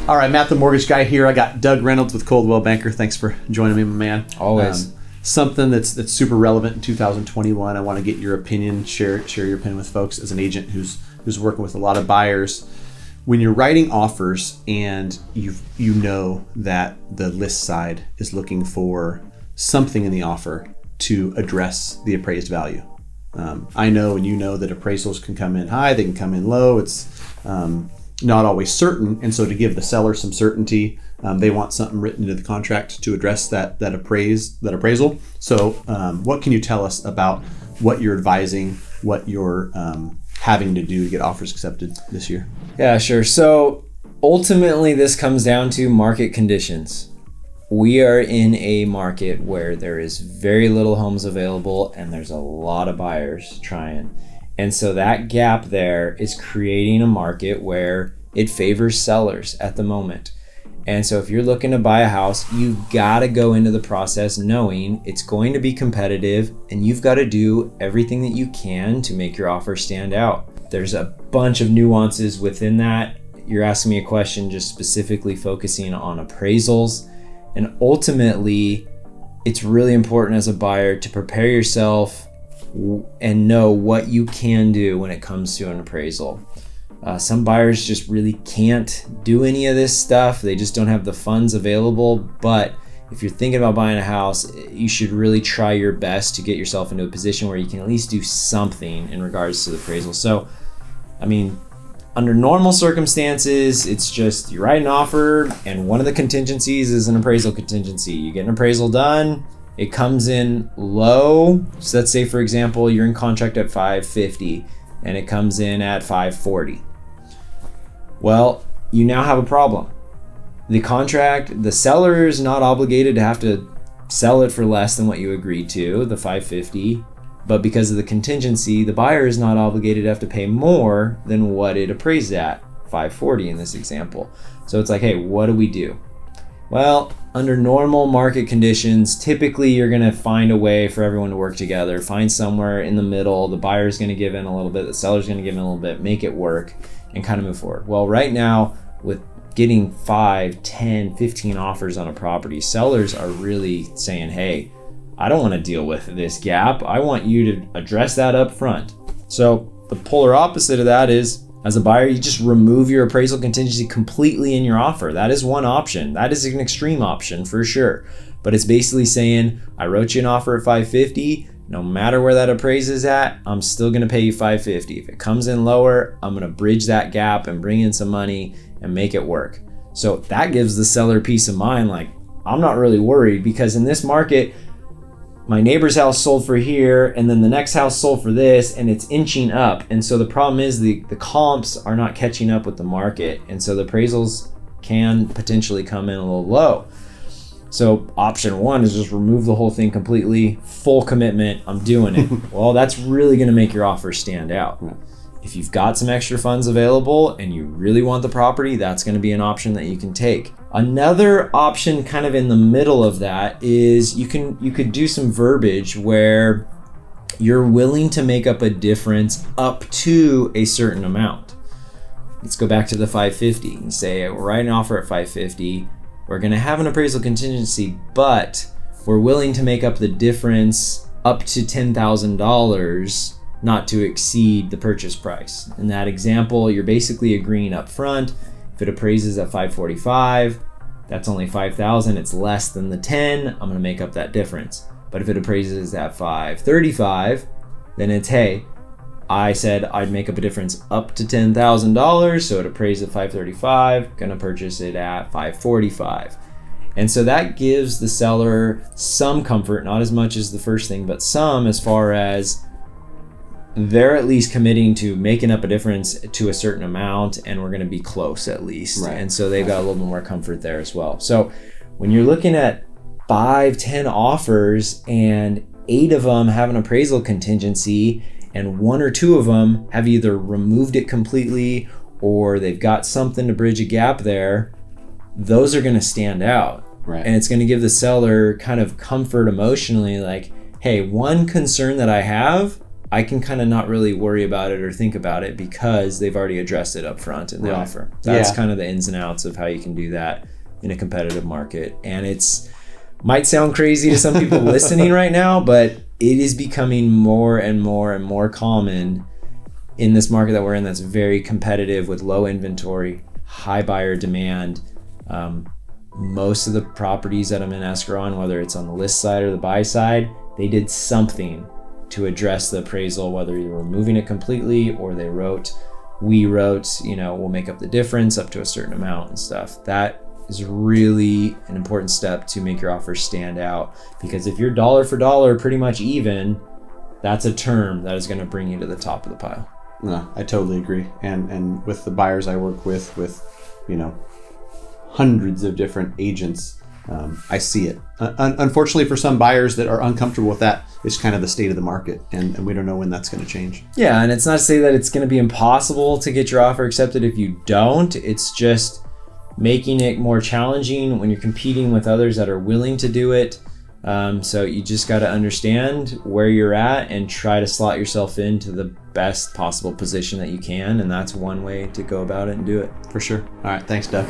All right, Matt, the mortgage guy here. I got Doug Reynolds with Coldwell Banker. Thanks for joining me, my man. Always. Something that's super relevant in 2021. I want to get your opinion, share your opinion with folks as an agent who's working with a lot of buyers. When you're writing offers and you know that the list side is looking for something in the offer to address the appraised value. I know and you know that appraisals can come in high, they can come in low. It's not always certain, and so to give the seller some certainty, they want something written into the contract to address that appraisal. So what can you tell us about what you're advising, what you're having to do to get offers accepted this year? Yeah, sure. So ultimately this comes down to market conditions. We are in a market where there is very little homes available and there's a lot of buyers trying. And so that gap there is creating a market where it favors sellers at the moment. And so if you're looking to buy a house, you've got to go into the process knowing it's going to be competitive and you've got to do everything that you can to make your offer stand out. There's a bunch of nuances within that. You're asking me a question just specifically focusing on appraisals. And ultimately, it's really important as a buyer to prepare yourself and know what you can do when it comes to an appraisal. Some buyers just really can't do any of this stuff. They just don't have the funds available. But if you're thinking about buying a house, you should really try your best to get yourself into a position where you can at least do something in regards to the appraisal. So, I mean, under normal circumstances, it's just you write an offer and one of the contingencies is an appraisal contingency. You get an appraisal done, it comes in low. So let's say, for example, you're in contract at $550 and it comes in at $540. Well, you now have a problem. The seller is not obligated to have to sell it for less than what you agreed to, the $550. But because of the contingency, the buyer is not obligated to have to pay more than what it appraised at, $540 in this example. So it's like, hey, what do we do? Well, under normal market conditions, typically you're going to find a way for everyone to work together, find somewhere in the middle. The buyer's going to give in a little bit, the seller's going to give in a little bit, make it work and kind of move forward. Well, right now with getting 5, 10, 15 offers on a property, sellers are really saying, hey, I don't want to deal with this gap. I want you to address that up front. So the polar opposite of that is, as a buyer, you just remove your appraisal contingency completely in your offer. That is one option. That is an extreme option for sure. But it's basically saying, I wrote you an offer at $550. No matter where that appraise is at, I'm still going to pay you $550. If it comes in lower, I'm going to bridge that gap and bring in some money and make it work. So that gives the seller peace of mind. Like, I'm not really worried because in this market, my neighbor's house sold for here, and then the next house sold for this, and it's inching up. And so the problem is the comps are not catching up with the market. And so the appraisals can potentially come in a little low. So option one is just remove the whole thing completely, full commitment, I'm doing it. Well, that's really gonna make your offer stand out. If you've got some extra funds available and you really want the property, that's gonna be an option that you can take. Another option kind of in the middle of that is you could do some verbiage where you're willing to make up a difference up to a certain amount. Let's go back to the $550 and say, we're writing an offer at $550. We're gonna have an appraisal contingency, but we're willing to make up the difference up to $10,000 not to exceed the purchase price. In that example, you're basically agreeing up front. If it appraises at $545, that's only $5,000. It's less than the 10. I'm gonna make up that difference. But if it appraises at $535, then it's, hey, I said I'd make up a difference up to $10,000, so it appraised at $535. Gonna purchase it at $545. And so that gives the seller some comfort, not as much as the first thing, but some, as far as they're at least committing to making up a difference to a certain amount, and we're going to be close at least. Right. And so they've got a little bit more comfort there as well. So when you're looking at 5, 10 offers and 8 of them have an appraisal contingency and 1 or 2 of them have either removed it completely or they've got something to bridge a gap there, those are going to stand out. Right. And it's going to give the seller kind of comfort emotionally, like, hey, one concern that I have I can kind of not really worry about it or think about it because they've already addressed it up front in the offer. That's kind of the ins and outs of how you can do that in a competitive market. And it's might sound crazy to some people listening right now, but it is becoming more and more and more common in this market that we're in that's very competitive with low inventory, high buyer demand. Most of the properties that I'm in escrow on, whether it's on the list side or the buy side, they did something to address the appraisal, whether you were moving it completely or we wrote, we'll make up the difference up to a certain amount and stuff. That is really an important step to make your offer stand out, because if you're dollar for dollar pretty much even, that's a term that is going to bring you to the top of the pile. No, I totally agree. And with the buyers I work with hundreds of different agents, I see it. Unfortunately, for some buyers that are uncomfortable with that, it's kind of the state of the market, and we don't know when that's going to change. Yeah, and it's not to say that it's going to be impossible to get your offer accepted if you don't. It's just making it more challenging when you're competing with others that are willing to do it. So you just got to understand where you're at and try to slot yourself into the best possible position that you can, and that's one way to go about it and do it. For sure. All right, thanks, Doug.